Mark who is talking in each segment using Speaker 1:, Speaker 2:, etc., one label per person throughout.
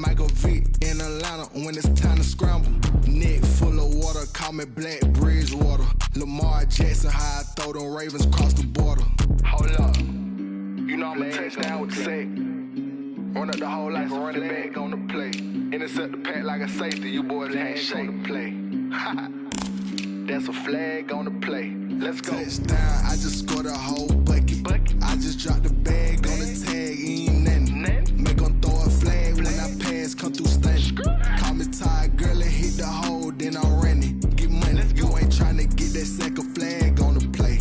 Speaker 1: Michael Vick in Atlanta when it's time to scramble. Neck full of water, call me Black Bridgewater. Lamar Jackson, how I throw them Ravens across the border. Hold up, you know I'm a touchdown with the sack. Run up the whole like a running back on the play. Intercept the pack like a safety, you boys ain't shake the play. That's a flag on the play. Let's go. Touchdown, I just scored a whole bucket. I just dropped the bag on the tag, ain't nothing. Make them throw a flag when I pass, come through stunning. Call me tired, girl, and hit the hole, then I'm running. Get money, you ain't tryna get that second flag on the play.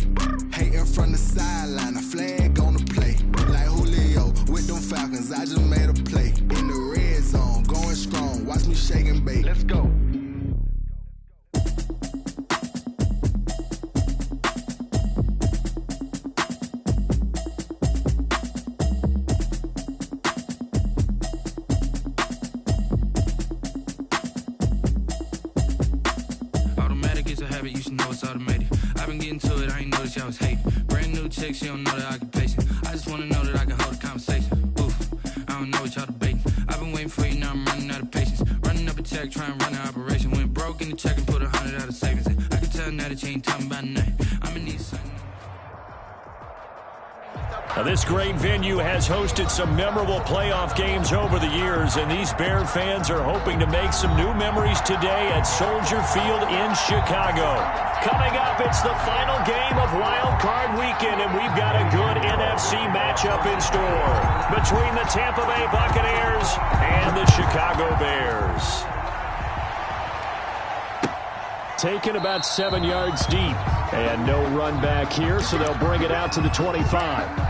Speaker 1: Hating from the sideline, a flag on the play. Like Julio with them Falcons, I just made a play. In the red zone, going strong, watch me shake and bake. Let's go.
Speaker 2: I was hating. Brand new chick, she don't know the occupation. I just wanna know that I can hold a conversation. Oof, I don't know what y'all debating. I've been waiting for you, now I'm running out of patience. Running up a check, trying to run an operation. Went broke in the check and put 100 out of savings in. I can tell now that you ain't talking about nothing. I'm in need something.
Speaker 3: Now, this great venue has hosted some memorable playoff games over the years, and these Bear fans are hoping to make some new memories today at Soldier Field in Chicago. Coming up, it's the final game of Wild Card Weekend, and we've got a good NFC matchup in store between the Tampa Bay Buccaneers and the Chicago Bears. Taken about 7 yards deep, and no run back here, so they'll bring it out to the 25.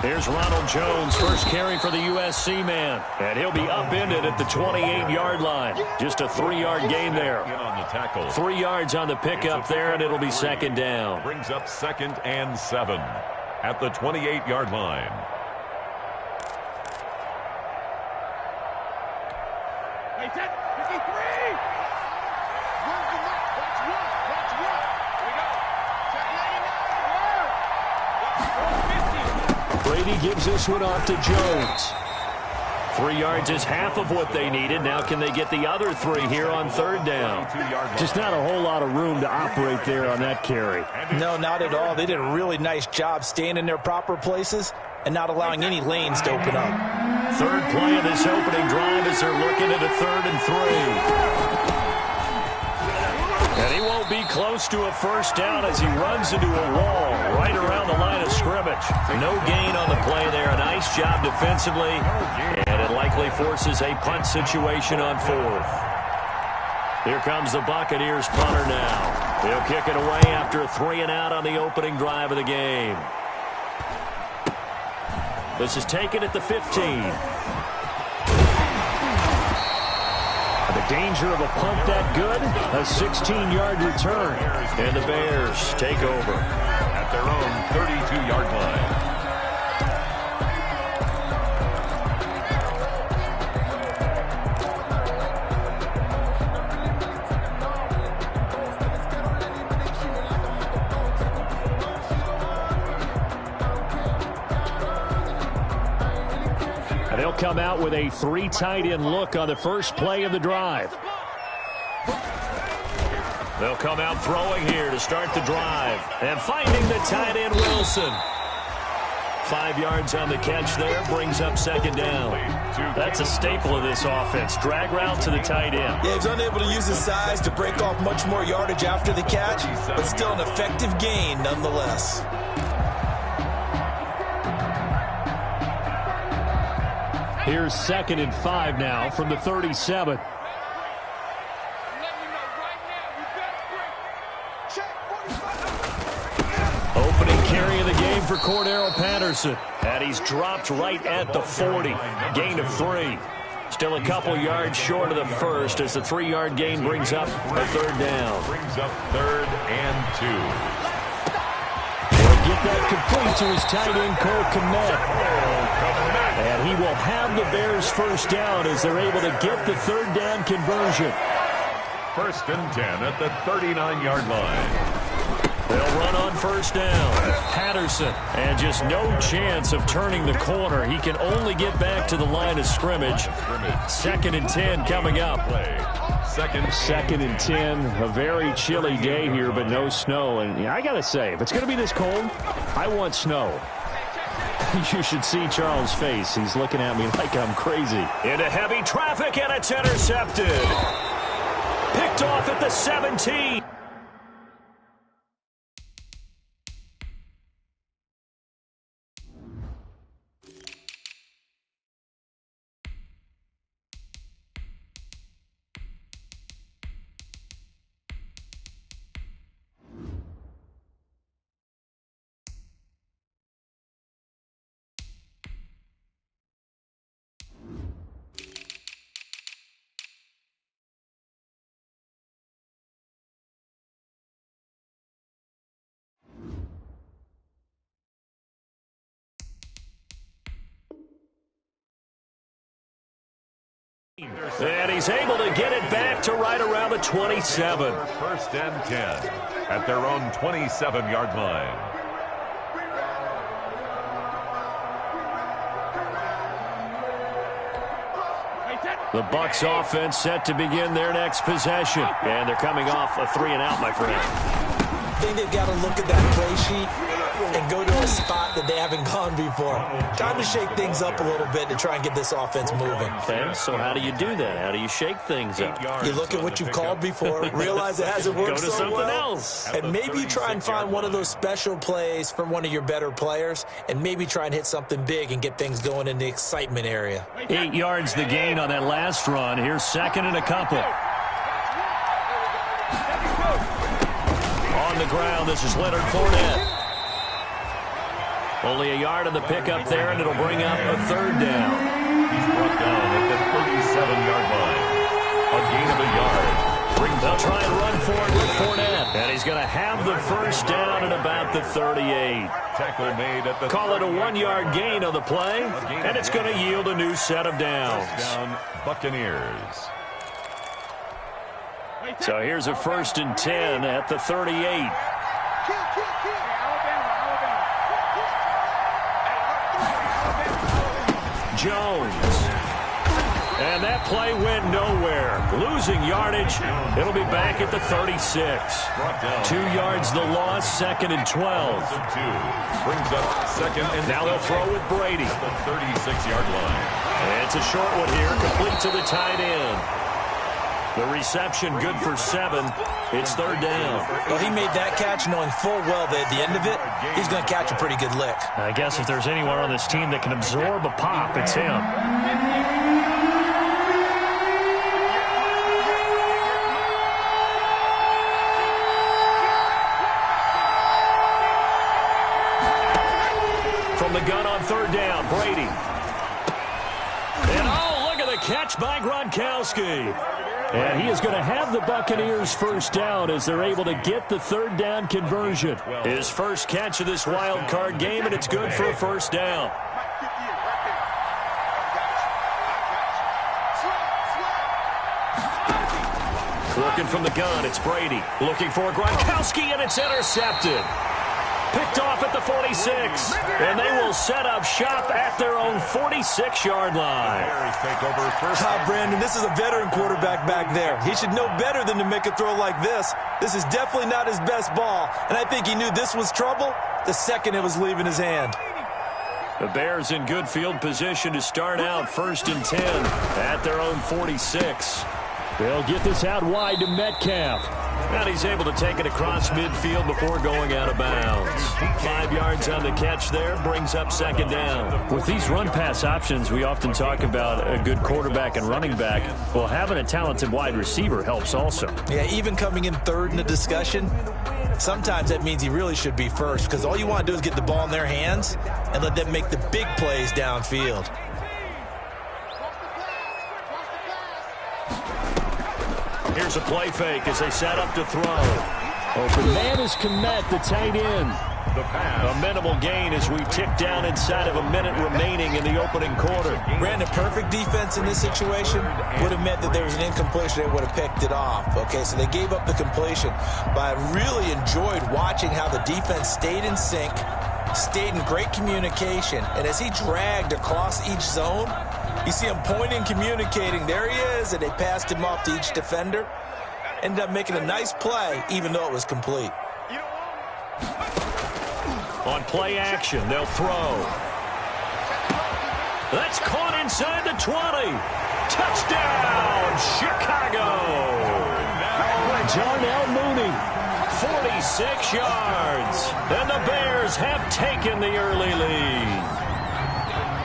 Speaker 3: Here's Ronald Jones, first carry for the USC man. And he'll be upended at the 28-yard line. Just a 3-yard gain there. 3 yards on the pickup there, and it'll be second down.
Speaker 4: Brings up 2nd and 7 at the 28-yard line.
Speaker 5: Hey, 10, 53! Where's the net? That's one. That's one. Here we go. Check 99.
Speaker 3: Brady gives this one off to Jones. 3 yards is half of what they needed. Now can they get the other 3 here on third down?
Speaker 6: Just not a whole lot of room to operate there on that carry.
Speaker 7: No, not at all. They did a really nice job staying in their proper places and not allowing any lanes to open up.
Speaker 3: Third play of this opening drive as they're looking at a 3rd and 3. And he won't be close to a first down as he runs into a wall right around the line of scrimmage. No gain on the play there. A nice job defensively, and it likely forces a punt situation on 4th. Here comes the Buccaneers punter now. They'll kick it away after a 3-and-out on the opening drive of the game. This is taken at the 15.
Speaker 6: The danger of a punt that good, a 16-yard return.
Speaker 3: And the Bears take over
Speaker 4: at their own 32-yard line.
Speaker 6: And they'll come out with a 3 tight end look on the first play of the drive.
Speaker 3: They'll come out throwing here to start the drive. And finding the tight end, Wilson. 5 yards on the catch there, brings up second down. That's a staple of this offense. Drag route to the tight end.
Speaker 7: Yeah, he's unable to use his size to break off much more yardage after the catch, but still an effective gain nonetheless.
Speaker 6: Here's 2nd and 5 now from the 37. for Cordero Patterson. And he's dropped right at the 40. Gain of 3. Still a couple yards short of the first as the 3-yard gain brings up a third down.
Speaker 4: Brings up 3rd and 2.
Speaker 6: He'll get that complete to his tight end, Cole Kmet. And he will have the Bears first down as they're able to get the third down conversion.
Speaker 4: 1st and 10 at the 39-yard line.
Speaker 6: They'll run on first down. Patterson, and just no chance of turning the corner. He can only get back to the line of scrimmage. 2nd and 10 coming up. Second and 10. A very chilly day here, but no snow. And I got to say, if it's going to be this cold, I want snow. You should see Charles' face. He's looking at me like I'm crazy. Into heavy traffic, and it's intercepted. Picked off at the 17. And he's able to get it back to right around the 27.
Speaker 4: 1st and 10 at their own 27-yard line.
Speaker 6: The Bucs offense set to begin their next possession. And they're coming off a 3-and-out, my friend.
Speaker 7: I think they've got to look at that play sheet and go to a spot that they haven't gone before. Time to shake things up a little bit to try and get this offense moving.
Speaker 6: Okay, so how do you do that? How do you shake things up?
Speaker 7: You look at what you've called before, realize it hasn't worked so well.
Speaker 6: Go to something else.
Speaker 7: And maybe you try and find one of those special plays from one of your better players, and maybe try and hit something big and get things going in the excitement area.
Speaker 6: 8 yards the gain on that last run. Here's 2nd and a couple. On the ground, this is Leonard Fournette. Only a yard on the pickup there, and it'll bring up a third down.
Speaker 4: He's brought down at the 37-yard line. A gain of a yard.
Speaker 6: They'll try and run for it with Fournette. And he's going to have the first down at about the 38.
Speaker 4: Tackle made at the
Speaker 6: Call it a 1-yard gain on the play, and it's going to yield a new set of downs.
Speaker 4: Down Buccaneers.
Speaker 6: So here's a 1st and 10 at the 38. Jones. And that play went nowhere. Losing yardage. It'll be back at the 36. 2 yards the loss, 2nd and 12.
Speaker 4: Brings up 2nd and
Speaker 6: now they'll throw with Brady.
Speaker 4: the 36-yard line.
Speaker 6: And it's a short one here, complete to the tight end. The reception good for 7. It's third down.
Speaker 7: Well, he made that catch knowing full well that at the end of it, he's going to catch a pretty good lick.
Speaker 6: I guess if there's anyone on this team that can absorb a pop, it's him. From the gun on third down, Brady. And oh, look at the catch by Gronkowski. And he is going to have the Buccaneers first down as they're able to get the third down conversion. His first catch of this wild card game, and it's good for a first down. Working from the gun, it's Brady. Looking for Gronkowski, and it's intercepted. Picked off at the 46. And they will set up shop at their own 46-yard line.
Speaker 7: Brandon, this is a veteran quarterback back there. He should know better than to make a throw like this. This is definitely not his best ball. And I think he knew this was trouble the second it was leaving his hand.
Speaker 6: The Bears in good field position to start out 1st and 10 at their own 46. They'll get this out wide to Metcalf. And he's able to take it across midfield before going out of bounds. 5 yards on the catch there, brings up second down. With these run-pass options, we often talk about a good quarterback and running back. Well, having a talented wide receiver helps also.
Speaker 7: Yeah, even coming in third in the discussion, Sometimes that means he really should be first because all you want to do is get the ball in their hands and let them make the big plays downfield.
Speaker 3: Here's a play fake as they set up to throw. Open man is Kmet, the tight end. A minimal gain as we tick down inside of a minute remaining in the opening quarter.
Speaker 7: Brandon, perfect defense in this situation would have meant that there was an incompletion. They would have picked it off. Okay, so they gave up the completion. But I really enjoyed watching how the defense stayed in sync, stayed in great communication. And as he dragged across each zone, you see him pointing, communicating. There he is, and they passed him off to each defender. Ended up making a nice play, even though it was complete.
Speaker 3: On play action, they'll throw. That's caught inside the 20. Touchdown, Chicago. Darnell Mooney, 46 yards. And the Bears have taken the early lead.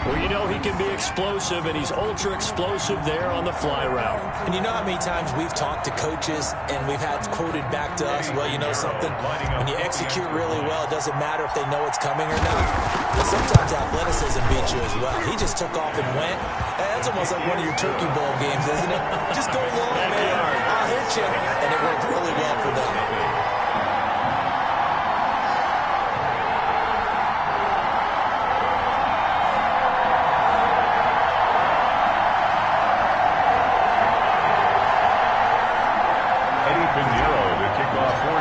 Speaker 3: Well, you know he can be explosive, and he's ultra-explosive there on the fly route.
Speaker 7: And you know how many times we've talked to coaches and we've had quoted back to us, well, you know something? When you execute really well, it doesn't matter if they know it's coming or not. But sometimes athleticism beats you as well. He just took off and went. That's almost like one of your Turkey Bowl games, isn't it? Just go long, man. I'll hit you. And it worked really well for them.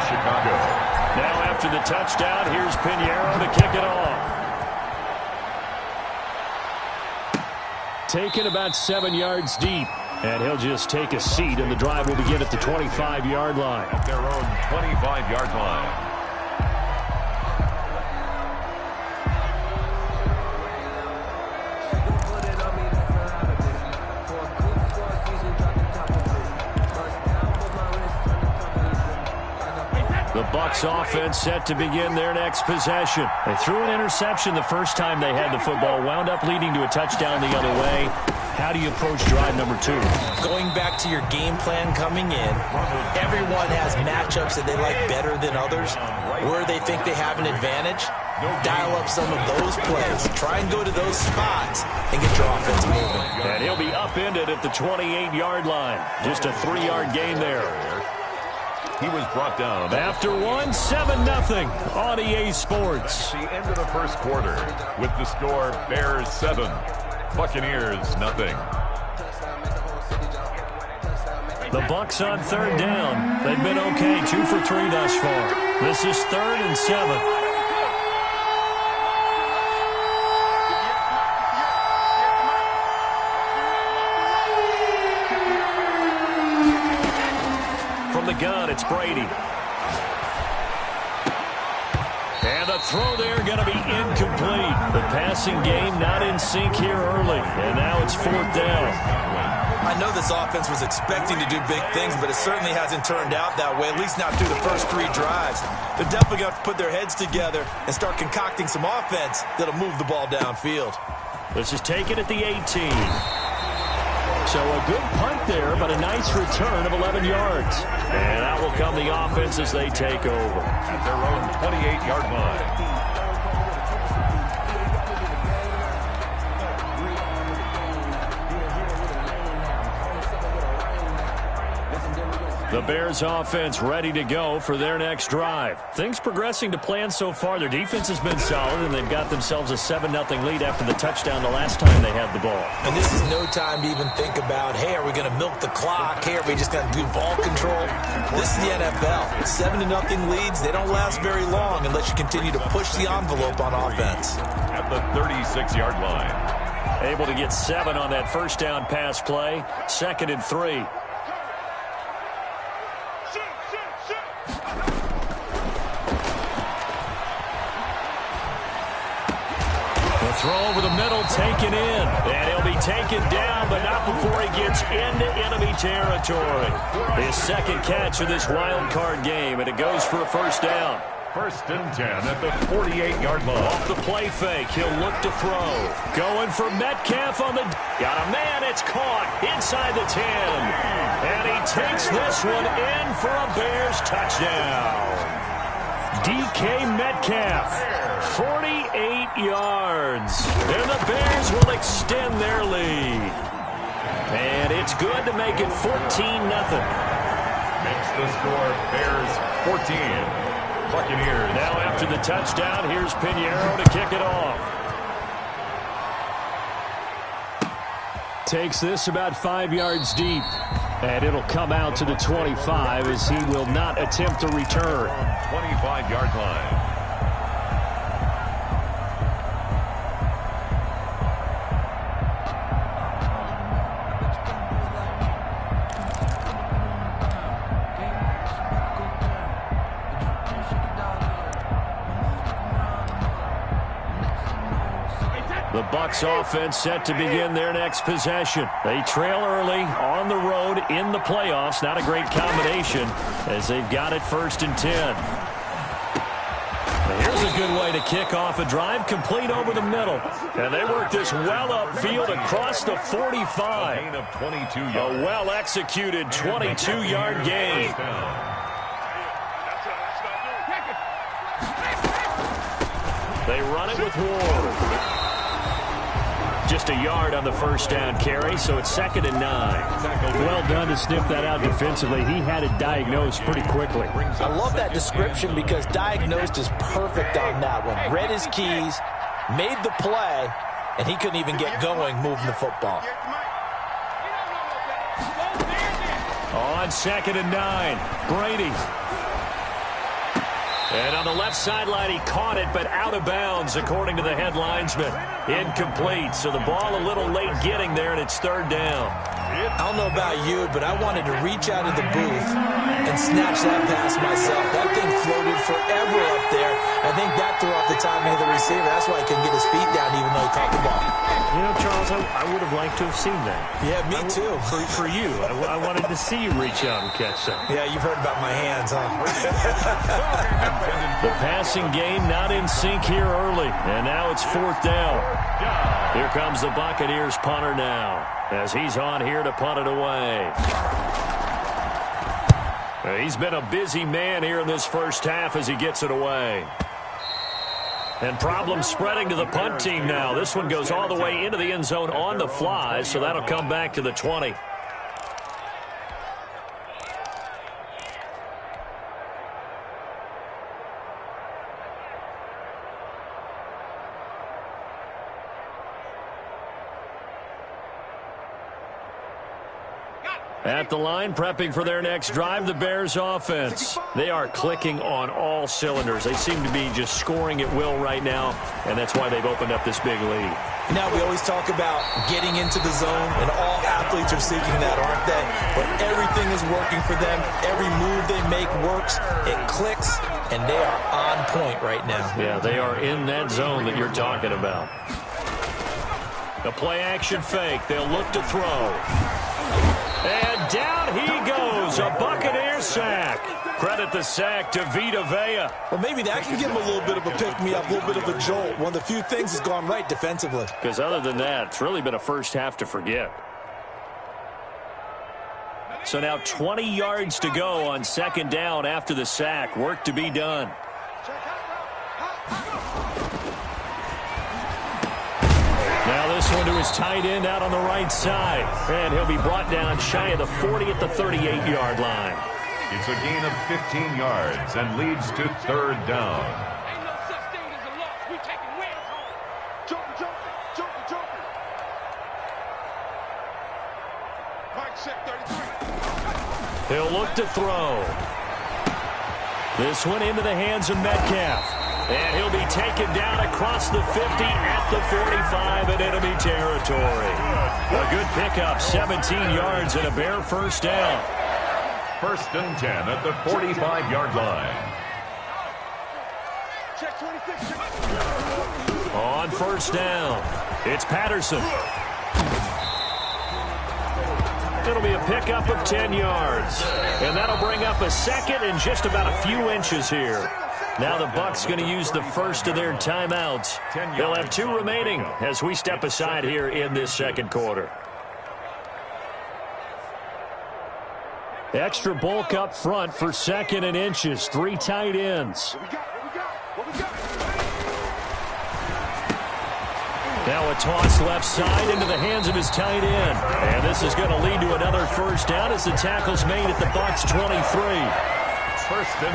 Speaker 4: Chicago.
Speaker 3: Now after the touchdown, here's Pinheiro to kick it off. Taken about 7 yards deep. And he'll just take a seat, and the drive will begin at the 25-yard line.
Speaker 4: At their own 25-yard line.
Speaker 3: The Bucs offense set to begin their next possession. They threw an interception the first time they had the football, wound up leading to a touchdown the other way. How do you approach drive number 2?
Speaker 7: Going back to your game plan coming in, everyone has matchups that they like better than others, where they think they have an advantage. Dial up some of those plays. Try and go to those spots and get your offense moving.
Speaker 3: And he'll be upended at the 28-yard line. Just a 3-yard gain there.
Speaker 4: He was brought down.
Speaker 3: After 1, 7-0 on EA Sports.
Speaker 4: At the end of the first quarter with the score Bears 7, Buccaneers 0.
Speaker 3: The Bucs on third down. They've been okay, 2 for 3 thus far. This is 3rd and 7. The gun, it's Brady. And the throw there going to be incomplete. The passing game not in sync here early. And now it's 4th down.
Speaker 7: I know this offense was expecting to do big things, but it certainly hasn't turned out that way, at least not through the first 3 drives. They're definitely going to have to put their heads together and start concocting some offense that'll move the ball downfield.
Speaker 3: This is taken at the 18. So a good punt there, but a nice return of 11 yards. And out will come the offense as they take over.
Speaker 4: At their own 28-yard line.
Speaker 3: The Bears offense ready to go for their next drive. Things progressing to plan so far. Their defense has been solid, and they've got themselves a 7-0 lead after the touchdown the last time they had the ball.
Speaker 7: And this is no time to even think about, hey, are we going to milk the clock? Hey, are we just going to do ball control? This is the NFL. 7-0 leads, they don't last very long unless you continue to push the envelope on offense.
Speaker 4: At the 36-yard line.
Speaker 3: Able to get 7 on that first down pass play. 2nd and 3. Throw over the middle, taken in. And he'll be taken down, but not before he gets into enemy territory. His second catch of this wild card game, and it goes for a first down.
Speaker 4: 1st and 10 at the 48-yard line.
Speaker 3: Off the play fake, he'll look to throw. Going for Metcalf on the... Got a man, it's caught inside the 10. And he takes this one in for a Bears touchdown.
Speaker 6: DK Metcalf, 48 yards. And the Bears will extend their lead. And it's good to make it 14-0.
Speaker 4: Makes the score Bears 14. Buccaneers.
Speaker 6: Now after the touchdown, here's Pinheiro to kick it off. Takes this about 5 yards deep. And it'll come out to the 25 as he will not attempt to return.
Speaker 4: 25-yard line.
Speaker 6: The Bucs offense set to begin their next possession. They trail early on the road in the playoffs. Not a great combination as they've got it 1st and 10. Here's a good way to kick off a drive, complete over the middle. And they work this well upfield across the 45.
Speaker 4: A gain of 22 yards.
Speaker 6: A well-executed 22-yard gain. They run it with Ward. Just a yard on the 1st down carry, so it's 2nd and 9. Well done to sniff that out defensively. He had it diagnosed pretty quickly.
Speaker 7: I love that description because diagnosed is perfect on that one. Read his keys, made the play, and he couldn't even get going moving the football.
Speaker 6: On 2nd and 9, Brady. And on the left sideline, he caught it, but out of bounds, according to the head linesman. Incomplete, so the ball a little late getting there, and it's 3rd down.
Speaker 7: I don't know about you, but I wanted to reach out of the booth and snatch that pass myself. That thing floated forever up there. I think that threw off the timing of the receiver. That's why he couldn't get his feet down even though he caught the ball.
Speaker 6: You know, Charles, I would have liked to have seen that.
Speaker 7: Yeah, me too.
Speaker 6: For you. I wanted to see you reach out and catch something.
Speaker 7: Yeah, you've heard about my hands, huh?
Speaker 6: The passing game not in sync here early. And now it's 4th down. Here comes the Buccaneers punter now, as he's on here to punt it away. He's been a busy man here in this 1st half as he gets it away. And problems spreading to the punt team now. This one goes all the way into the end zone on the fly, so that'll come back to the 20. At the line, prepping for their next drive, the Bears offense. They are clicking on all cylinders. They seem to be just scoring at will right now, and that's why they've opened up this big lead.
Speaker 7: Now, we always talk about getting into the zone, and all athletes are seeking that, aren't they? But everything is working for them. Every move they make works. It clicks, and they are on point right now.
Speaker 6: Yeah, they are in that zone that you're talking about. The play-action fake. They'll look to throw. And down he goes, a Buccaneer sack. Credit the sack to Vita Vea.
Speaker 7: Well, maybe that can give him a little bit of a pick-me-up, a little bit of a jolt. One of the few things that's gone right defensively.
Speaker 6: Because other than that, it's really been a 1st half to forget. So now 20 yards to go on 2nd down after the sack. Work to be done. Now this one to his tight end out on the right side. And he'll be brought down shy of the 40 at the 38-yard line.
Speaker 4: It's a gain of 15 yards and leads to 3rd down.
Speaker 5: Ain't no such thing as a loss. We taking wins home. Jumping. Mike check 33.
Speaker 6: He'll look to throw. This one into the hands of Metcalf. And he'll be taken down across the 50 at the 45 in enemy territory. A good pickup, 17 yards and a Bear 1st down.
Speaker 4: 1st and 10 at the 45-yard line.
Speaker 5: Check 26.
Speaker 6: On 1st down, it's Patterson. It'll be a pickup of 10 yards. And that'll bring up a 2nd and just about a few inches here. Now the Bucs going to use the first of their timeouts. They'll have 2 remaining as we step aside here in this 2nd quarter. Extra bulk up front for 2nd and inches. 3 tight ends. Now a toss left side into the hands of his tight end. And this is going to lead to another first down as the tackle's made at the Bucs 23.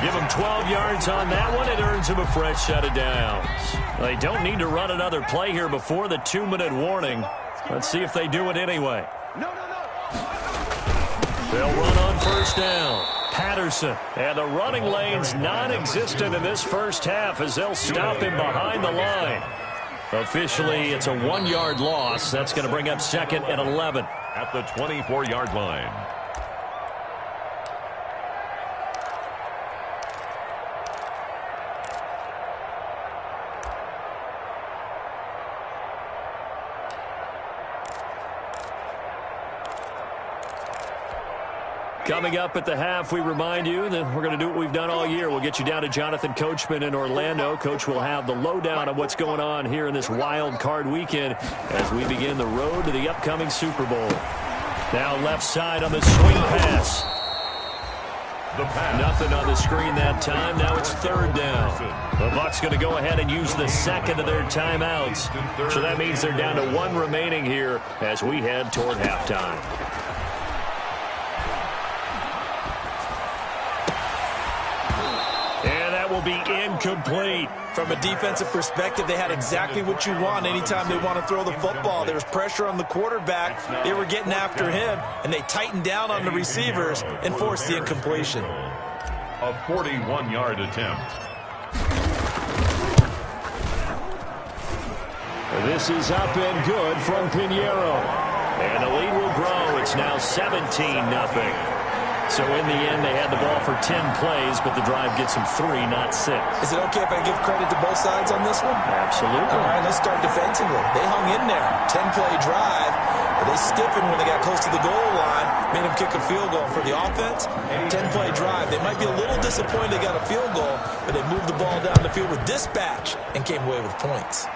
Speaker 6: Give him 12 yards on that one. It earns him a fresh set of downs. They don't need to run another play here before the 2-minute warning. Let's see if they do it anyway. They'll run on first down. Patterson. And the running lane's non-existent in this first half as they'll stop him behind the line. Officially, it's a 1-yard loss. That's going to bring up 2nd and 11.
Speaker 4: At the 24-yard line.
Speaker 6: Coming up at the half, we remind you that we're going to do what we've done all year. We'll get you down to Jonathan Coachman in Orlando. Coach will have the lowdown on what's going on here in this wild card weekend as we begin the road to the upcoming Super Bowl. Now left side on the swing pass. Nothing on the screen that time. Now it's 3rd down. The Bucs going to go ahead and use the 2nd of their timeouts. So that means they're down to 1 remaining here as we head toward halftime. Will be incomplete.
Speaker 7: From a defensive perspective, they had exactly what you want anytime they want to throw the football. There was pressure on the quarterback. They were getting after him, and they tightened down on the receivers and forced the incompletion.
Speaker 4: A 41-yard attempt.
Speaker 6: This is up and good from Pinheiro. And the lead will grow. It's now 17-0. So in the end, they had the ball for 10 plays, but the drive gets them 3, not 6.
Speaker 7: Is it okay if I give credit to both sides on this one?
Speaker 6: Absolutely.
Speaker 7: All right, let's start defensively. They hung in there. 10-play drive, but they stiffened when they got close to the goal line, made them kick a field goal. For the offense, 10-play drive. They might be a little disappointed they got a field goal, but they moved the ball down the field with dispatch and came away with points.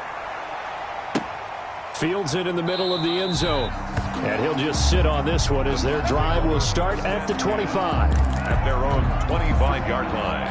Speaker 6: Fields it in the middle of the end zone. And he'll just sit on this one as their drive will start at the 25.
Speaker 4: At their own 25-yard line.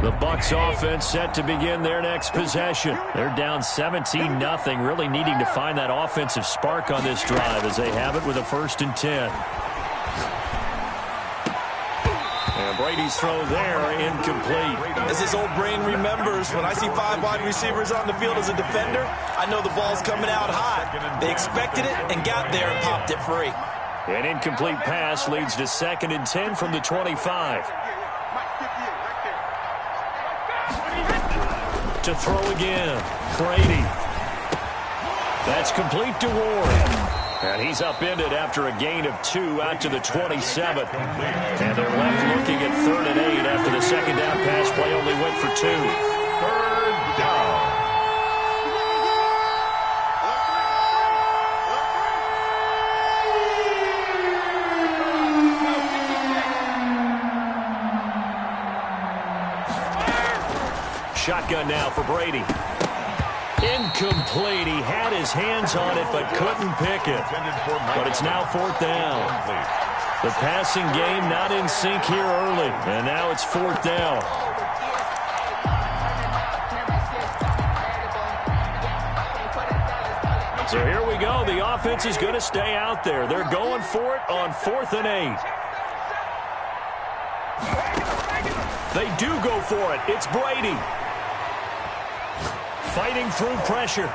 Speaker 6: The Bucs offense set to begin their next possession. They're down 17-0, really needing to find that offensive spark on this drive as they have it with a 1st and 10. And Brady's throw there, incomplete.
Speaker 7: As his old brain remembers, when I see 5 wide receivers on the field as a defender, I know the ball's coming out hot. They expected it and got there and popped it free.
Speaker 6: An incomplete pass leads to 2nd and 10 from the 25. To throw again, Brady. That's complete to Ward. And he's upended after a gain of 2 out to the 27. And they're left looking at 3rd and 8 after the 2nd down pass play only went for 2.
Speaker 4: 3rd down.
Speaker 6: Shotgun now for Brady. Incomplete. He had his hands on it but couldn't pick it. But it's now 4th down. The passing game not in sync here early. And now it's 4th down. So here we go. The offense is going to stay out there. They're going for it on 4th and 8. They do go for it. It's Brady. Fighting through pressure.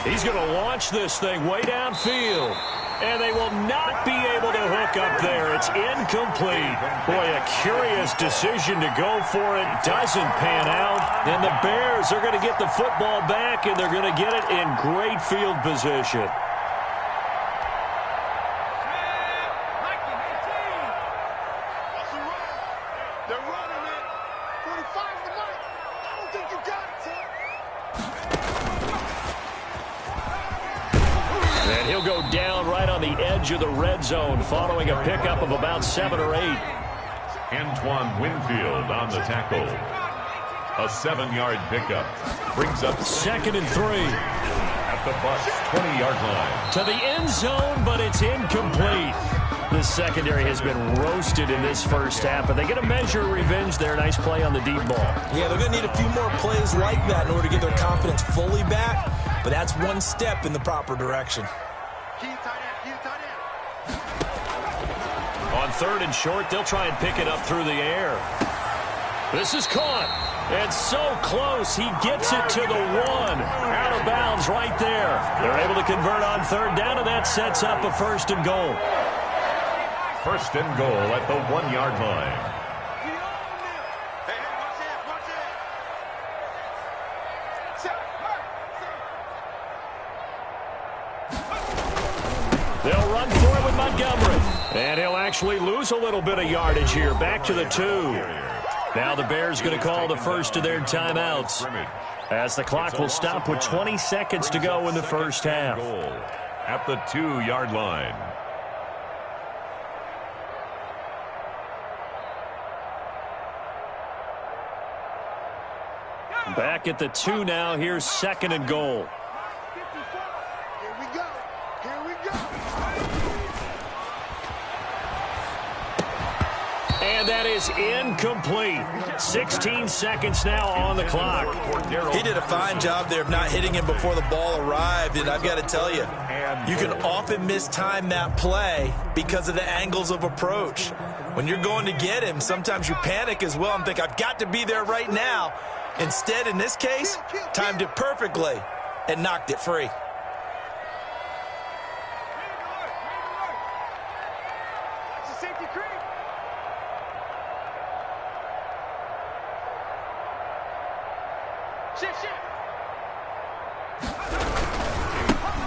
Speaker 6: He's going to launch this thing way downfield. And they will not be able to hook up there. It's incomplete. Boy, a curious decision to go for it. Doesn't pan out. And the Bears are going to get the football back, and they're going to get it in great field position.
Speaker 5: They're running it. 45 to the mark.
Speaker 6: And he'll go down right on the edge of the red zone following a pickup of about 7 or 8.
Speaker 4: Antoine Winfield on the tackle. A 7-yard pickup brings up
Speaker 6: 2nd and 3.
Speaker 4: At the Bucs 20-yard line.
Speaker 6: To the end zone, but it's incomplete. The secondary has been roasted in this first half, but they get a measure of revenge there. Nice play on the deep ball.
Speaker 7: Yeah, they're going to need a few more plays like that in order to get their confidence fully back, but that's one step in the proper direction.
Speaker 6: On 3rd and short, they'll try and pick it up through the air. This is caught. And so close, he gets it to the 1. Out of bounds right there. They're able to convert on 3rd down, and that sets up a 1st and goal.
Speaker 4: 1st and goal at the 1-yard line.
Speaker 6: They'll run for it with Montgomery. And he'll actually lose a little bit of yardage here. Back to the 2. Now the Bears going to call the first of their timeouts, as the clock will stop with 20 seconds to go in the first half.
Speaker 4: At the 2-yard line.
Speaker 6: Back at the 2 now. Here's 2nd and goal.
Speaker 5: Here we go. Here we go.
Speaker 6: And that is incomplete. 16 seconds now on the clock.
Speaker 7: He did a fine job there of not hitting him before the ball arrived, and I've got to tell you, you can often mistime that play because of the angles of approach. When you're going to get him, sometimes you panic as well and think, I've got to be there right now. Instead, in this case, timed it perfectly and knocked it free.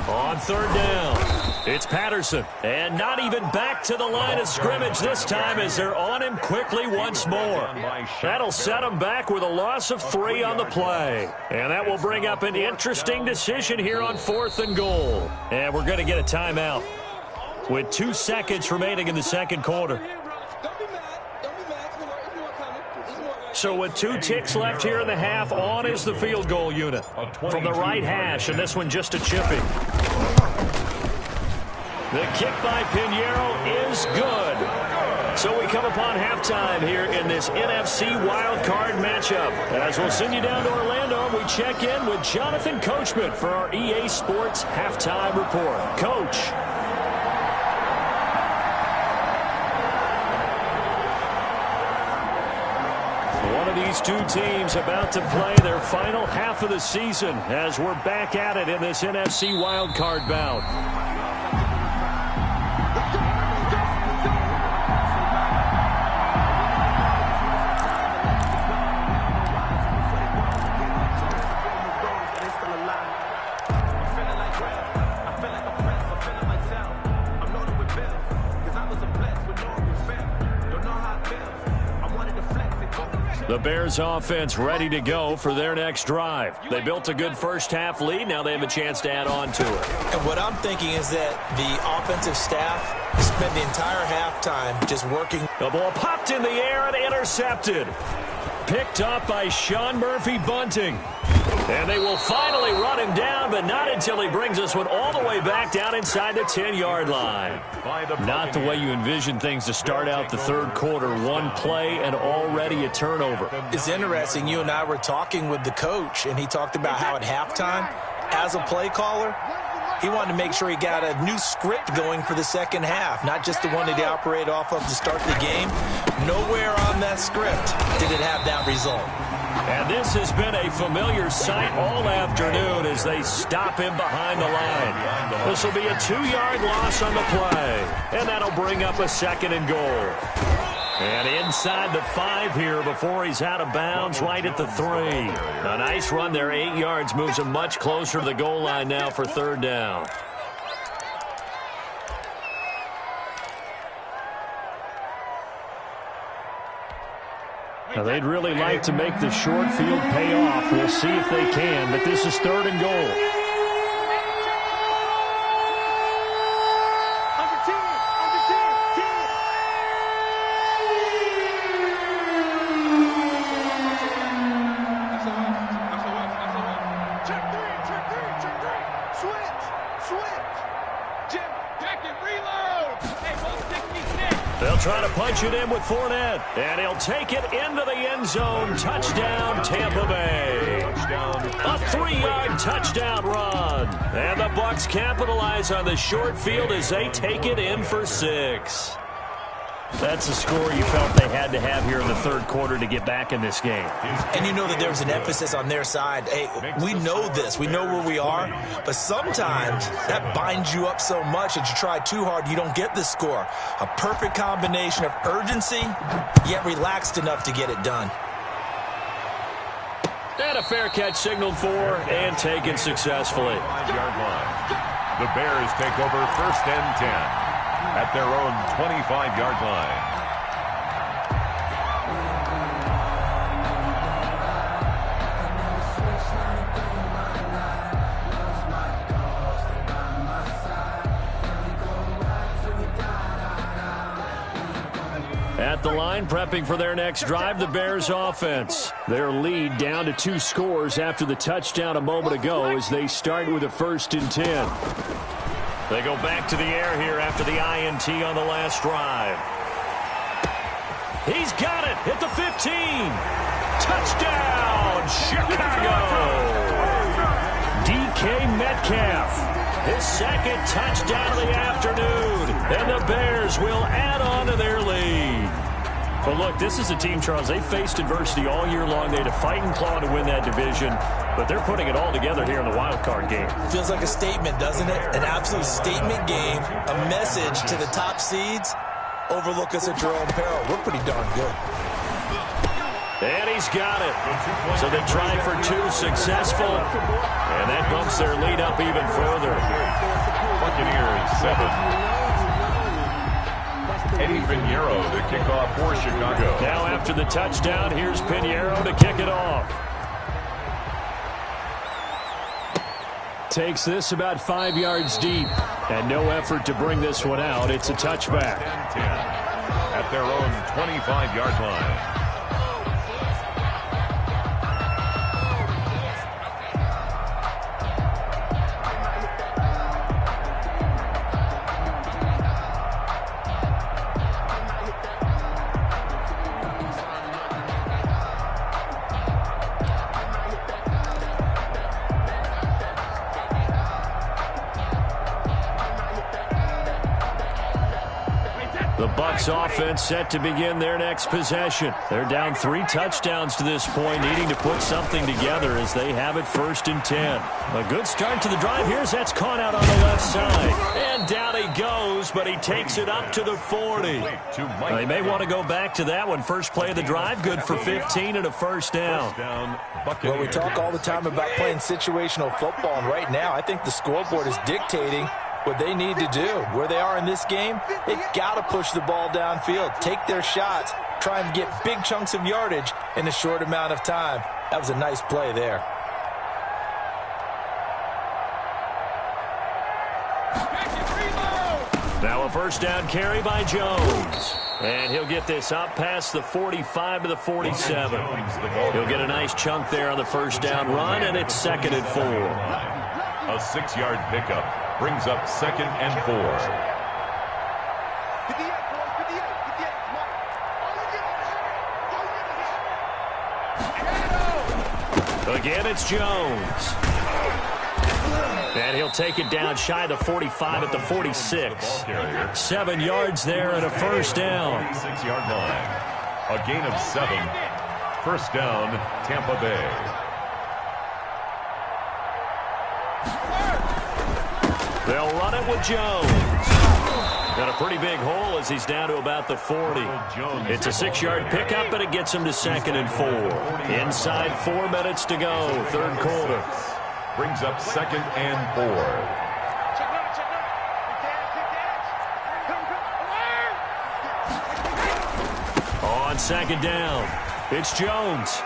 Speaker 6: On 3rd down, it's Patterson. And not even back to the line of scrimmage this time as they're on him quickly once more. That'll set him back with a loss of 3 on the play. And that will bring up an interesting decision here on 4th and goal. And we're going to get a timeout with 2 seconds remaining in the second quarter. So with 2 ticks left here in the half, on is the field goal unit from the right hash, and this one just a chipping. The kick by Pinheiro is good. So we come upon halftime here in this NFC wildcard matchup. As we'll send you down to Orlando, and we check in with Jonathan Coachman for our EA Sports Halftime Report. Coach. One of these 2 teams about to play their final half of the season as we're back at it in this NFC wildcard bout. The Bears offense ready to go for their next drive. They built a good first half lead. Now they have a chance to add on to it.
Speaker 7: And what I'm thinking is that the offensive staff spent the entire halftime just working.
Speaker 6: The ball popped in the air and intercepted. Picked up by Sean Murphy-Bunting. And they will finally run him down, but not until he brings this one all the way back down inside the 10-yard line. Not the way you envision things to start out the third quarter. 1 play and already a turnover.
Speaker 7: It's interesting. You and I were talking with the coach, and he talked about how at halftime, as a play caller, he wanted to make sure he got a new script going for the second half, not just the one that he operated off of to start the game. Nowhere on that script did it have that result.
Speaker 6: And this has been a familiar sight all afternoon as they stop him behind the line. This will be a 2-yard loss on the play, and that'll bring up a 2nd and goal. And inside the 5 here before he's out of bounds, right at the 3. A nice run there, 8 yards, moves him much closer to the goal line now for 3rd down. Now, they'd really like to make the short field pay off. We'll see if they can, but this is 3rd and goal.
Speaker 3: They'll try to punch it in with Fournette, and he'll take it into the end zone. Touchdown, Tampa Bay. A 3-yard touchdown run. And the Bucs capitalize on the short field as they take it in for 6.
Speaker 6: That's a score you felt they had to have here in the 3rd quarter to get back in this game.
Speaker 7: And you know that there was an emphasis on their side. Hey, we know this. We know where we are. But sometimes that binds you up so much that you try too hard, you don't get the score. A perfect combination of urgency, yet relaxed enough to get it done.
Speaker 3: And a fair catch signaled for and taken successfully.
Speaker 4: 5-yard line. The Bears take over 1st and 10. At their own 25-yard line.
Speaker 6: At the line, prepping for their next drive, the Bears offense. Their lead down to 2 scores after the touchdown a moment ago as they start with a 1st and 10.
Speaker 3: They go back to the air here after the INT on the last drive. He's got it at the 15. Touchdown, Chicago. DK Metcalf, his 2nd touchdown of the afternoon. And the Bears will add on to their lead.
Speaker 6: But look, this is a team, Charles, they faced adversity all year long. They had to fight and claw to win that division, but they're putting it all together here in the wild card game.
Speaker 7: Feels like a statement, doesn't it? An absolute statement game, a message to the top seeds. Overlook us at your own peril. We're pretty darn good.
Speaker 3: And he's got it. So they try for 2 successful, and that bumps their lead up even further.
Speaker 4: Buccaneers 7. Eddie Pinheiro to kick off for Chicago.
Speaker 3: Now after the touchdown, here's Pinheiro to kick it off.
Speaker 6: Takes this about 5 yards deep, and no effort to bring this one out. It's a touchback.
Speaker 4: 10 at their own 25-yard line.
Speaker 6: The Bucs offense set to begin their next possession. They're down 3 touchdowns to this point, needing to put something together as they have it 1st and 10. A good start to the drive. Here's that's caught out on the left side.
Speaker 3: And down he goes, but he takes it up to the 40.
Speaker 6: They may want to go back to that one. First play of the drive, good for 15 and a 1st down.
Speaker 7: Well, we talk all the time about playing situational football, and right now I think the scoreboard is dictating what they need to do. Where they are in this game, they've got to push the ball downfield, take their shots, try and get big chunks of yardage in a short amount of time. That was a nice play there.
Speaker 3: Now a 1st down carry by Jones. And he'll get this up past the 45 to the 47. He'll get a nice chunk there on the 1st down run, and it's 2nd and 4.
Speaker 4: A 6-yard pickup brings up 2nd and 4.
Speaker 3: Again, it's Jones. And he'll take it down shy of the 45 at the 46. 7 yards there and a 1st down.
Speaker 4: 6-yard line. A gain of 7. 1st down, Tampa Bay.
Speaker 3: They'll run it with Jones. Got a pretty big hole as he's down to about the 40. It's a 6-yard pickup, but it gets him to 2nd and 4. Inside 4 minutes to go, 3rd quarter.
Speaker 4: Brings up 2nd and 4.
Speaker 3: On 2nd down.
Speaker 6: It's Jones.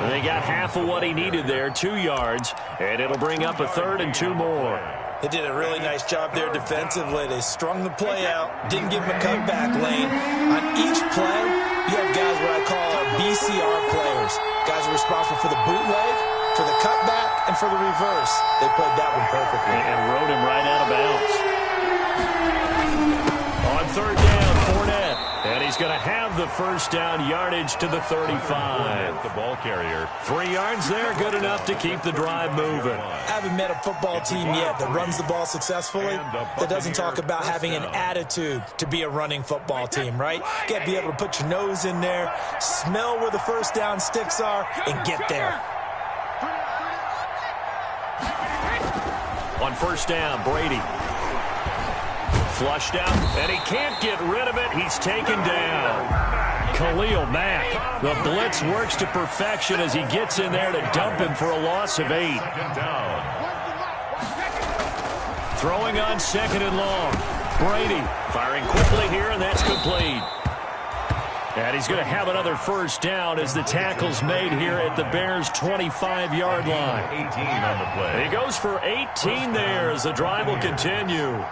Speaker 6: They got half of what he needed there, 2 yards, and it'll bring up a 3rd and 2 more.
Speaker 7: They did a really nice job there defensively. They strung the play out, didn't give him a cutback lane. On each play, you have guys what I call our BCR players. Guys are responsible for the bootleg, for the cutback, and for the reverse. They played that one perfectly.
Speaker 6: And rode him right out of bounds. On 3rd down, Fournette. And he's going to have the first down, yardage to the 35.
Speaker 4: The ball carrier.
Speaker 6: 3 yards there, good enough to keep the drive moving.
Speaker 7: I haven't met a football team yet that runs the ball successfully that doesn't talk about having an attitude to be a running football team, right? You got to be able to put your nose in there, smell where the first down sticks are, and get there.
Speaker 6: On 1st down, Brady. Flushed out, and he can't get rid of it. He's taken down. Khalil Mack. The blitz works to perfection as he gets in there to dump him for a loss of 8. Throwing on 2nd and long. Brady firing quickly here, and that's complete. And he's going to have another first down as the tackle's made here at the Bears' 25-yard line.
Speaker 4: 18 on the play.
Speaker 6: He goes for 18 there as the drive will continue.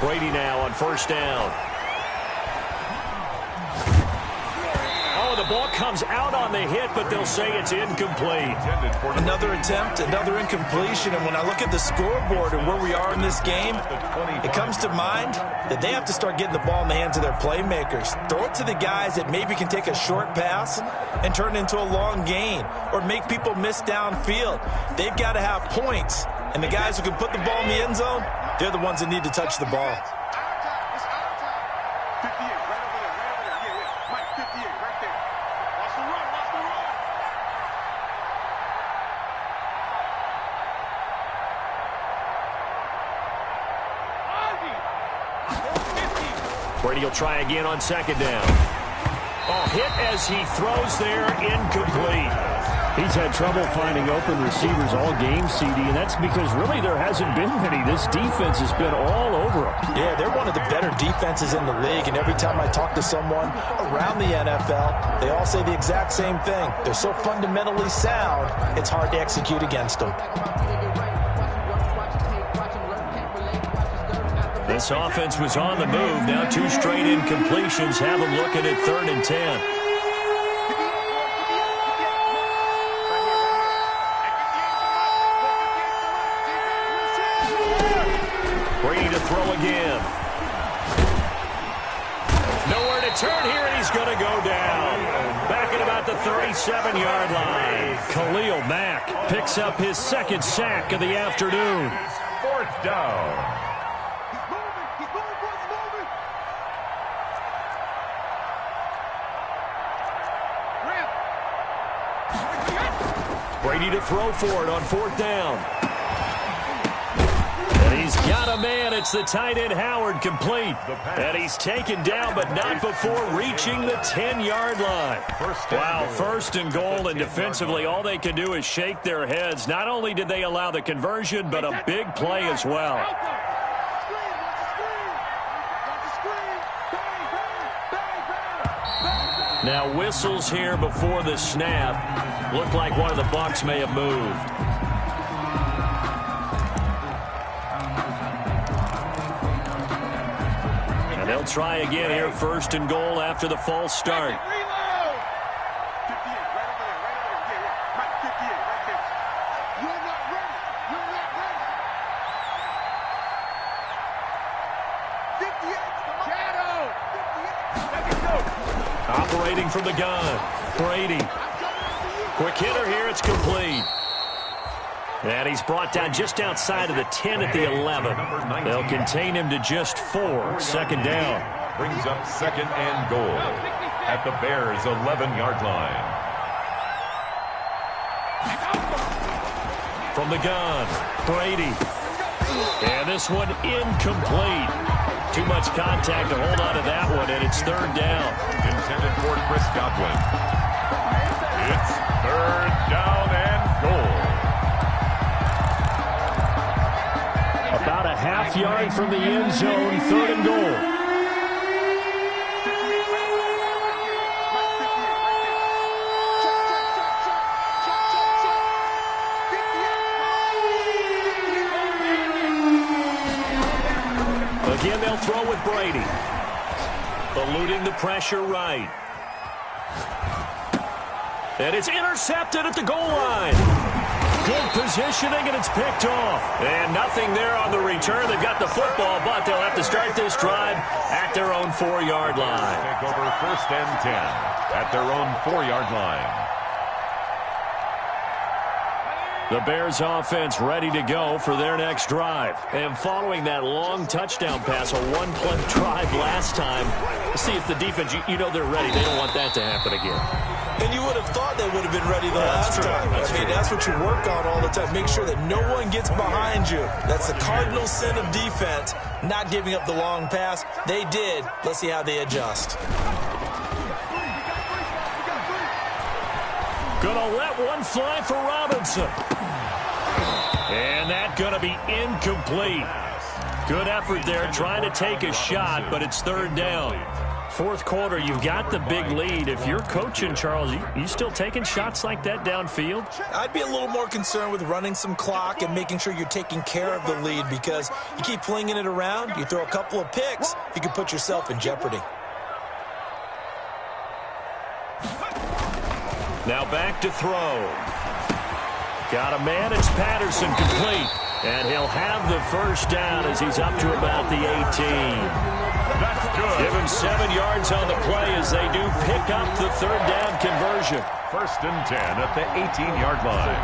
Speaker 6: Brady now on 1st down. Oh, the ball comes out on the hit, but they'll say it's incomplete.
Speaker 7: Another attempt, another incompletion, and when I look at the scoreboard and where we are in this game, it comes to mind that they have to start getting the ball in the hands of their playmakers. Throw it to the guys that maybe can take a short pass and turn it into a long gain or make people miss downfield. They've got to have points, and the guys who can put the ball in the end zone, they're the ones that need to touch the ball.
Speaker 6: Brady will try again on 2nd down. Oh, hit as he throws there, incomplete.
Speaker 3: He's had trouble finding open receivers all game, CD, and that's because really there hasn't been many. This defense has been all over him.
Speaker 7: Yeah, they're one of the better defenses in the league, and every time I talk to someone around the NFL, they all say the exact same thing. They're so fundamentally sound, it's hard to execute against them.
Speaker 6: This offense was on the move. Now 2 straight incompletions have them looking at 3rd and 10. Brady to throw again. Nowhere to turn here, and he's going to go down. Back at about the 37-yard line. Khalil Mack picks up his 2nd sack of the afternoon.
Speaker 4: 4th down.
Speaker 6: Brady to throw for it on 4th down. And he's got a man. It's the tight end Howard, complete. And he's taken down, but not before reaching the 10-yard line. Wow, 1st and goal, and defensively all they can do is shake their heads. Not only did they allow the conversion, but a big play as well. Now whistles here before the snap. Looked like one of the Bucs may have moved. And they'll try again here, 1st and goal after the false start. Operating from the gun, Brady. Quick hitter here, it's complete. And he's brought down just outside of the 10 at the 11. They'll contain him to just 4. 2nd down.
Speaker 4: Brings up 2nd and goal at the Bears' 11-yard line.
Speaker 6: From the gun, Brady. And this one incomplete. Too much contact to hold on to that one, and it's 3rd down.
Speaker 4: Intended for Chris Godwin. It's 3rd down and goal.
Speaker 6: About a half yard from the end zone, 3rd and goal. Again, they'll throw with Brady. Eluding the pressure right. And it's intercepted at the goal line. Good positioning, and it's picked off. And nothing there on the return. They've got the football, but they'll have to start this drive at their own 4-yard line.
Speaker 4: Take over 1st and 10 at their own 4-yard line.
Speaker 6: The Bears offense ready to go for their next drive. And following that long touchdown pass, a one-play drive last time, see if the defense, you know they're ready. They don't want that to happen again.
Speaker 7: And you would have thought they would have been ready the last time. That's what you work on all the time. Make sure that no one gets behind you. That's the cardinal sin of defense, not giving up the long pass. They did. Let's see how they adjust.
Speaker 6: Gonna let one fly for Robinson. And that gonna be incomplete. Good effort there trying to take a shot, but it's 3rd down. 4th quarter, you've got the big lead. If you're coaching, Charles, you still taking shots like that downfield?
Speaker 7: I'd be a little more concerned with running some clock and making sure you're taking care of the lead, because you keep flinging it around, you throw a couple of picks, you can put yourself in jeopardy.
Speaker 6: Now back to throw. Got a man, it's Patterson, complete. And he'll have the 1st down as he's up to about the 18.
Speaker 4: That's good.
Speaker 6: Give him 7 yards on the play as they do pick up the 3rd down conversion.
Speaker 4: 1st and 10 at the 18-yard line.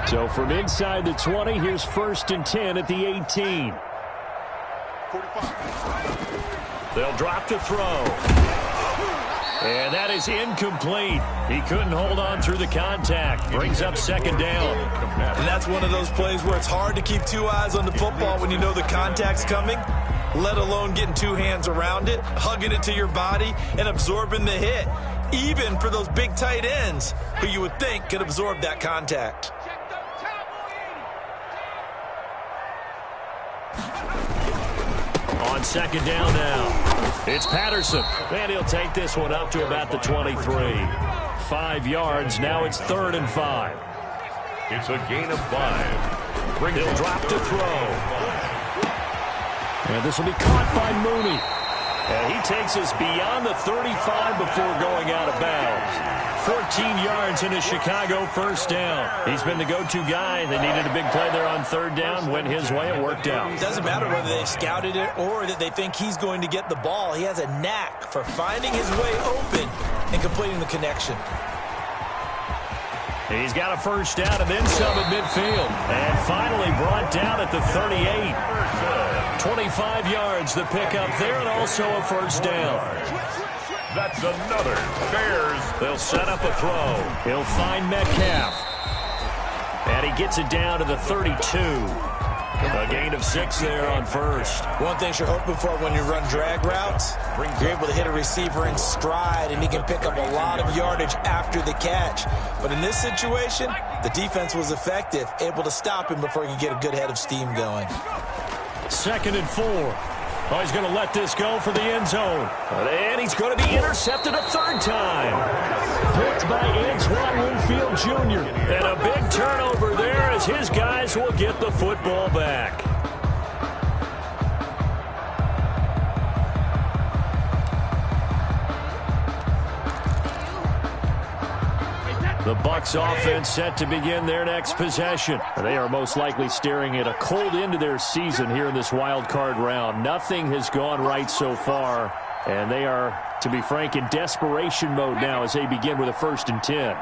Speaker 6: So from inside the 20, here's 1st and 10 at the 18.
Speaker 5: 45.
Speaker 6: They'll drop to throw. And that is incomplete. He couldn't hold on through the contact. Brings up 2nd down.
Speaker 7: And that's one of those plays where it's hard to keep 2 eyes on the football when you know the contact's coming, let alone getting 2 hands around it, hugging it to your body, and absorbing the hit. Even for those big tight ends who you would think could absorb that contact.
Speaker 6: On 2nd down now, it's Patterson. And he'll take this one up to about the 23. 5 yards, now it's 3rd and 5.
Speaker 4: It's a gain of 5.
Speaker 6: He'll drop to throw. And this will be caught by Mooney. And he takes us beyond the 35 before going out of bounds. 14 yards in a Chicago 1st down. He's been the go-to guy. They needed a big play there on 3rd down. Went his way. It worked out.
Speaker 7: It doesn't matter whether they scouted it or that they think he's going to get the ball. He has a knack for finding his way open and completing the connection.
Speaker 6: He's got a 1st down and then some at midfield. And finally brought down at the 38. 25 yards the pickup there, and also a 1st down.
Speaker 4: That's another Bears.
Speaker 6: They'll set up a throw. He'll find Metcalf. And he gets it down to the 32. A gain of 6 there on 1st.
Speaker 7: One thing you're hoping for when you run drag routes, you're able to hit a receiver in stride, and he can pick up a lot of yardage after the catch. But in this situation, the defense was effective, able to stop him before he could get a good head of steam going.
Speaker 6: 2nd and 4. Oh, he's going to let this go for the end zone. And he's going to be intercepted a 3rd time. Picked by Antoine Winfield Jr. And a big turnover there as his guys will get the football back. The Bucs offense set to begin their next possession. They are most likely staring at a cold end to their season here in this wild card round. Nothing has gone right so far, and they are, to be frank, in desperation mode now as they begin with a 1st and 10.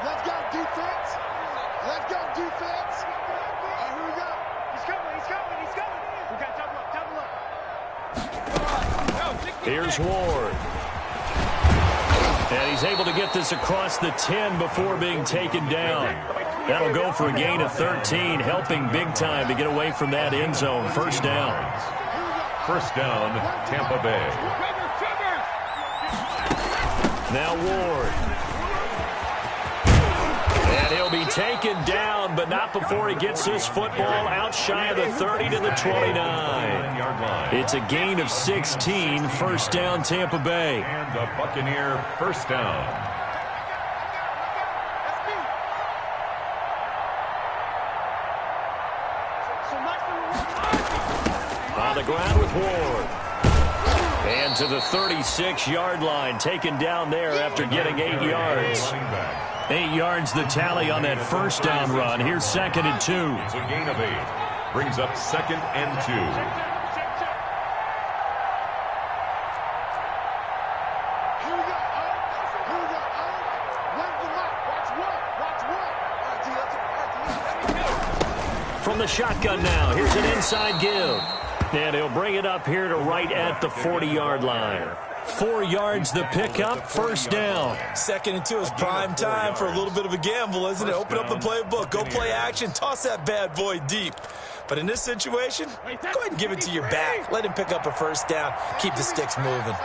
Speaker 5: Let's go, defense. Let's go, defense. All right, here we go. He's coming. We got double up.
Speaker 6: Here's Ward. And he's able to get this across the 10 before being taken down. That'll go for a gain of 13, helping big time to get away from that end zone. 1st down.
Speaker 4: First down, Tampa Bay.
Speaker 6: Now Ward. And he'll be taken down, but not before he gets this football out shy of the 30 to the 29. It's a gain of 16, first down Tampa Bay.
Speaker 4: And a Buccaneer first down.
Speaker 6: On the ground with Ward. And to the 36-yard line, taken down there after getting 8 yards. 8 yards the tally on that first down run. Here's 2nd and 2.
Speaker 4: It's a gain of 8. Brings up 2nd and 2.
Speaker 6: From the shotgun now, here's an inside give. And he'll bring it up here to right at the 40-yard line. 4 yards the pickup, first down.
Speaker 7: 2nd and 2 is prime time for a little bit of a gamble, isn't it? Open up the playbook, go play action, toss that bad boy deep. But in this situation, go ahead and give it to your back. Let him pick up a first down. Keep the sticks moving.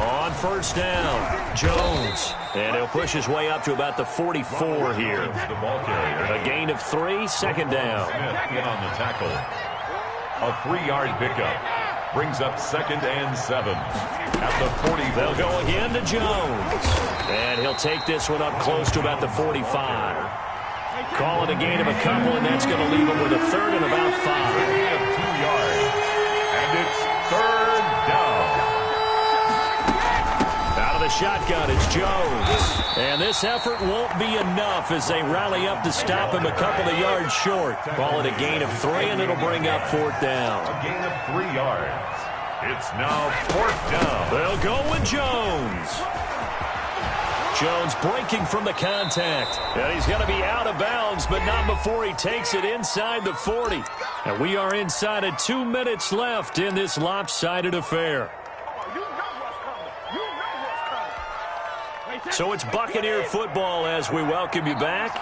Speaker 6: On first down, Jones. And he'll push his way up to about the 44 here.
Speaker 4: The ball carrier.
Speaker 6: A gain of 3, second down.
Speaker 4: Smith in on the tackle. A 3-yard pickup. Brings up 2nd and 7. At the 40.
Speaker 6: They'll go again to Jones. And he'll take this one up close to about the 45. Call it a gain of a couple, and that's going to leave him with a 3rd and about 5.
Speaker 4: 2 yards. And it's 3rd down.
Speaker 6: Out of the shotgun, it's Jones. And this effort won't be enough as they rally up to stop him a couple of yards short. Call it a gain of 3, and it'll bring up 4th down.
Speaker 4: A gain of 3 yards. It's now 4th down.
Speaker 6: They'll go with Jones. Jones breaking from the contact. And he's going to be out of bounds, but not before he takes it inside the 40. And we are inside of 2 minutes left in this lopsided affair. So it's Buccaneer football as we welcome you back.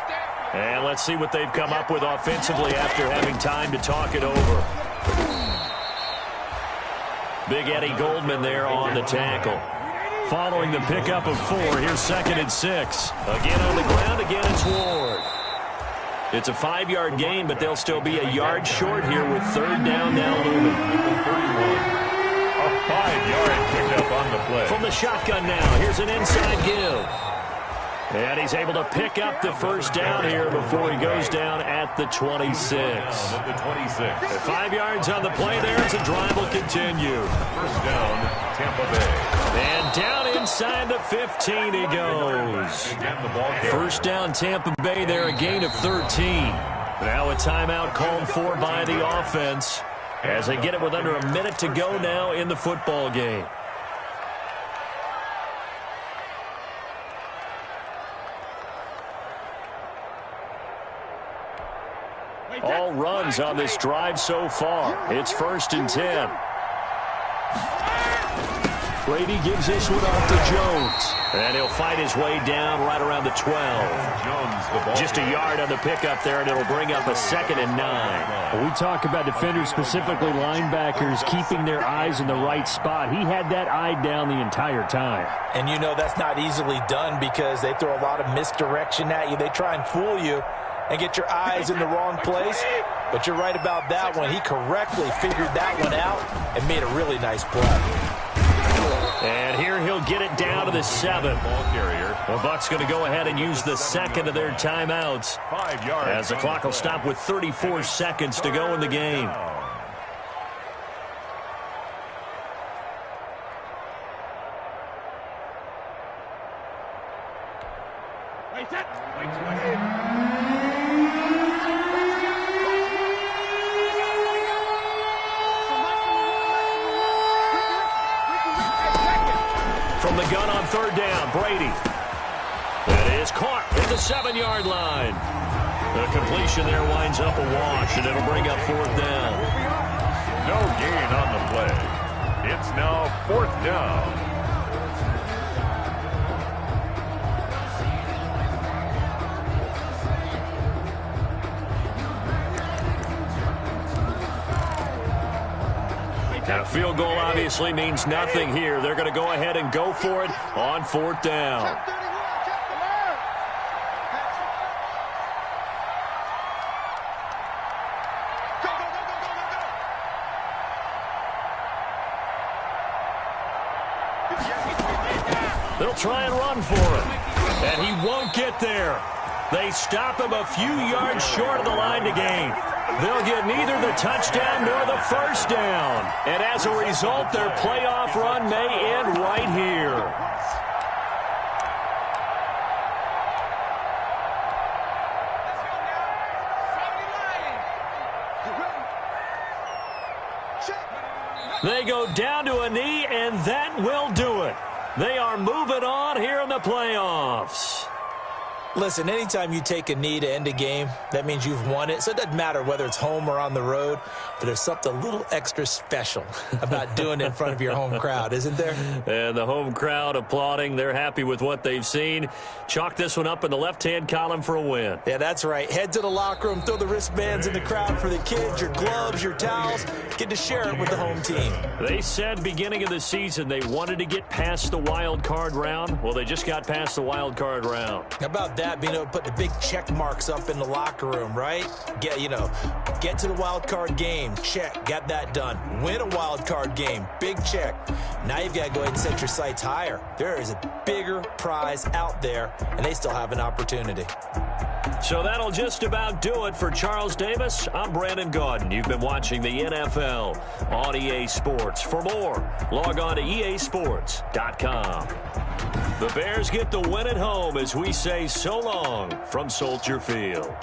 Speaker 6: And let's see what they've come up with offensively after having time to talk it over. Big Eddie Goldman there on the tackle. Following the pickup of 4, here's 2nd and 6. Again on the ground, again it's Ward. It's a 5-yard gain, but they'll still be a yard short here with 3rd down now looming.
Speaker 4: 31. A 5-yard pickup on the play.
Speaker 6: From the shotgun now, here's an inside give. And he's able to pick up the first down here before he goes down at the 26.
Speaker 4: At the 26.
Speaker 6: 5 yards on the play there as the drive will continue.
Speaker 4: First down, Tampa Bay.
Speaker 6: And down inside the 15 he goes.
Speaker 4: Again, the ball carrier.
Speaker 6: First down Tampa Bay there, a gain of 13. Now a timeout called for by the offense as they get it with under a minute to go now in the football game. All runs on this drive so far. It's 1st and 10. Brady gives this one off to Jones. And he'll fight his way down right around the 12.
Speaker 4: Jones, the ball
Speaker 6: Just a yard on the pickup there, and it'll bring up a 2nd and 9.
Speaker 8: We talk about defenders, specifically linebackers, keeping their eyes in the right spot. He had that eye down the entire time.
Speaker 7: And you know that's not easily done because they throw a lot of misdirection at you. They try and fool you and get your eyes in the wrong place. But you're right about that one. He correctly figured that one out and made a really nice play.
Speaker 6: And here he'll get it down to the 7.
Speaker 4: Ball carrier.
Speaker 6: The Bucs going to go ahead and use the 2nd of their timeouts
Speaker 4: 5 yards.
Speaker 6: as the clock will stop with 34 seconds to go in the game. From the gun on 3rd down, Brady. It is caught at the 7-yard line. The completion there winds up a wash, and it'll bring up 4th down.
Speaker 4: No gain on the play. It's now 4th down.
Speaker 6: Field goal obviously means nothing here. They're going to go ahead and go for it on 4th down. They'll try and run for him, and he won't get there. They stop him a few yards short of the line to gain. They'll get neither the touchdown nor the first down. And as a result, their playoff run may end right here. They go down to a knee, and that will do it. They are moving on here in the playoffs.
Speaker 7: Listen, anytime you take a knee to end a game, that means you've won it. So it doesn't matter whether it's home or on the road, but there's something a little extra special about doing it in front of your home crowd, isn't there?
Speaker 6: And the home crowd applauding. They're happy with what they've seen. Chalk this one up in the left-hand column for a win.
Speaker 7: Yeah, that's right. Head to the locker room, throw the wristbands in the crowd for the kids, your gloves, your towels. Get to share it with the home team.
Speaker 6: They said beginning of the season they wanted to get past the wild card round. Well, they just got past the wild card round.
Speaker 7: How about that? Being able to put the big check marks up in the locker room, right? Get to the wild card game. Check. Got that done. Win a wild card game. Big check. Now you've got to go ahead and set your sights higher. There is a bigger prize out there, and they still have an opportunity.
Speaker 6: So that'll just about do it for Charles Davis. I'm Brandon Gaudin. You've been watching the NFL on EA Sports. For more, log on to easports.com. The Bears get the win at home as we say so long from Soldier Field.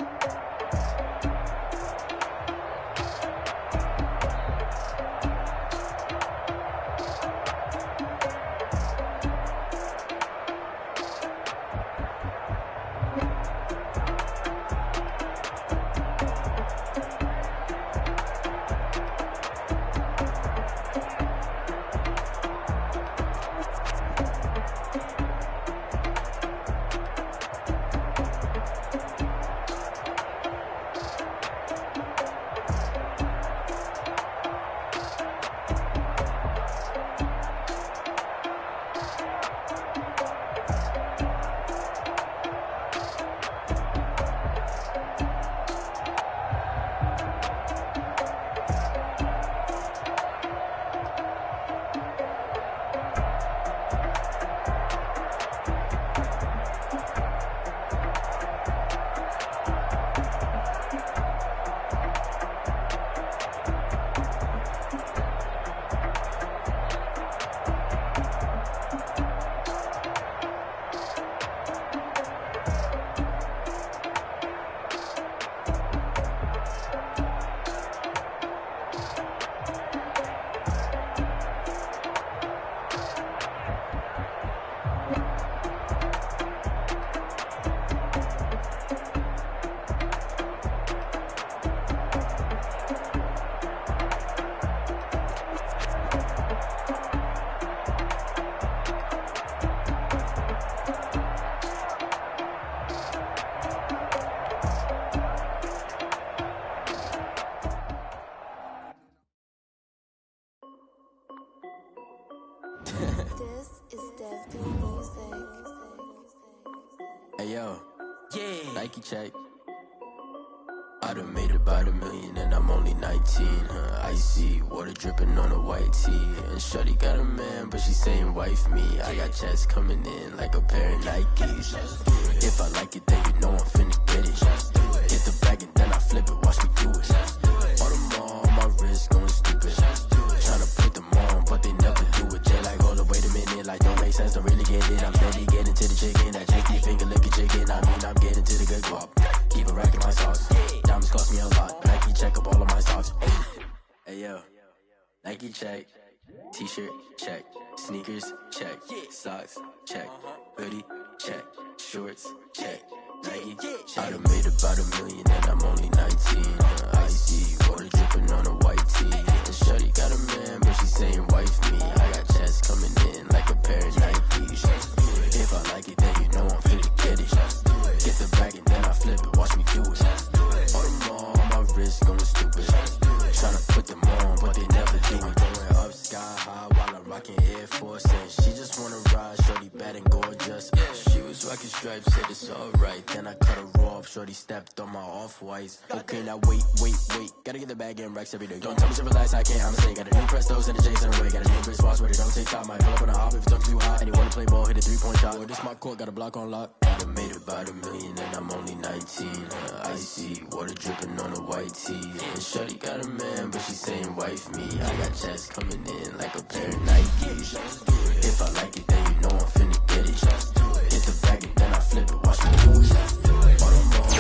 Speaker 9: This is Dev D Music.
Speaker 10: Hey yo, yeah, Nike check. I done made about $1 million and I'm only 19. Icy water dripping on a white tee. And shorty got a man, but she saying wife me. I got checks coming in like a pair of Nikes. If I like it, then you know I'm finna get it. Get the bag and then I flip it, watch me do it. All the more on my wrist going stupid. Tryna put them on, but they never do it. Jay like, hold up, wait a minute, like don't make sense, don't really get it. I'm steady getting to the chicken, that chicky finger licking chicken. I mean, I'm getting to the good guap. Keep a rack in my socks. Diamonds cost me a lot. Nike check up all of my stocks. Hey yo, Nike check. T-shirt check. Sneakers check. Socks check. Hoodie check. Shorts check. Nike check. I done made about $1 million and I'm only 19. Icy water dripping on a white tee. And shorty got a man, but she saying wife me. I got checks coming in like a pair of Nikes. If I like it, then you know I'm finna get it. Get the bag and then I flip it, watch me do it. All them all on my wrist going stupid. Tryna put them on, but they never do it. Going upside. rocking Air Force, and she just wanna ride. Shorty bad and gorgeous. She was rocking stripes, said it's alright. Then I cut her off. Shorty stepped on my off-whites. Okay, now wait. Gotta get the bag and racks every day. Don't tell me to relax, I can't, I'ma say. Got a new Prestos and a J's in a way. Got a new wristwatch where they don't take time. I pull up on a hop if it's talking too hot. And you wanna play ball, hit a 3-point shot. Boy, this my court, got a block on lock. I done made about $1 million and I'm only 19. Icy, water dripping on a white tee. And shorty got a man, but she saying wife me. I got checks coming in like a pair of Nikes. If I like it, then you know I'm finna get it. Hit the bag and then I flip it, watch me do it. All them boys,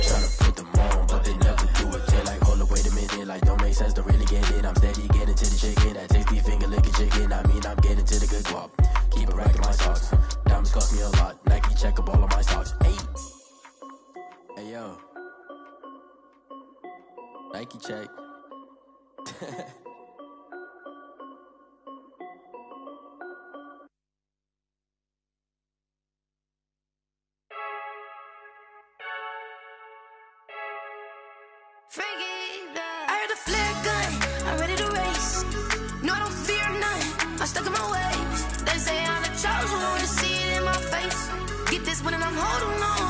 Speaker 10: tryna put them on, but they never do it. They like, hold up, wait a minute, like don't make sense to really get it. I'm steady getting to the chicken, that tasty finger licking chicken. I mean, I'm getting to the good guap. Keep a rack in my socks. Diamonds cost me a lot. Nike check up all of my stocks. Hey yo, Nike check.
Speaker 11: I heard a flare gun, I'm ready to race. No, I don't fear none, I'm stuck in my ways. They say I'm the chosen one, to see it in my face. Get this one and I'm holding on.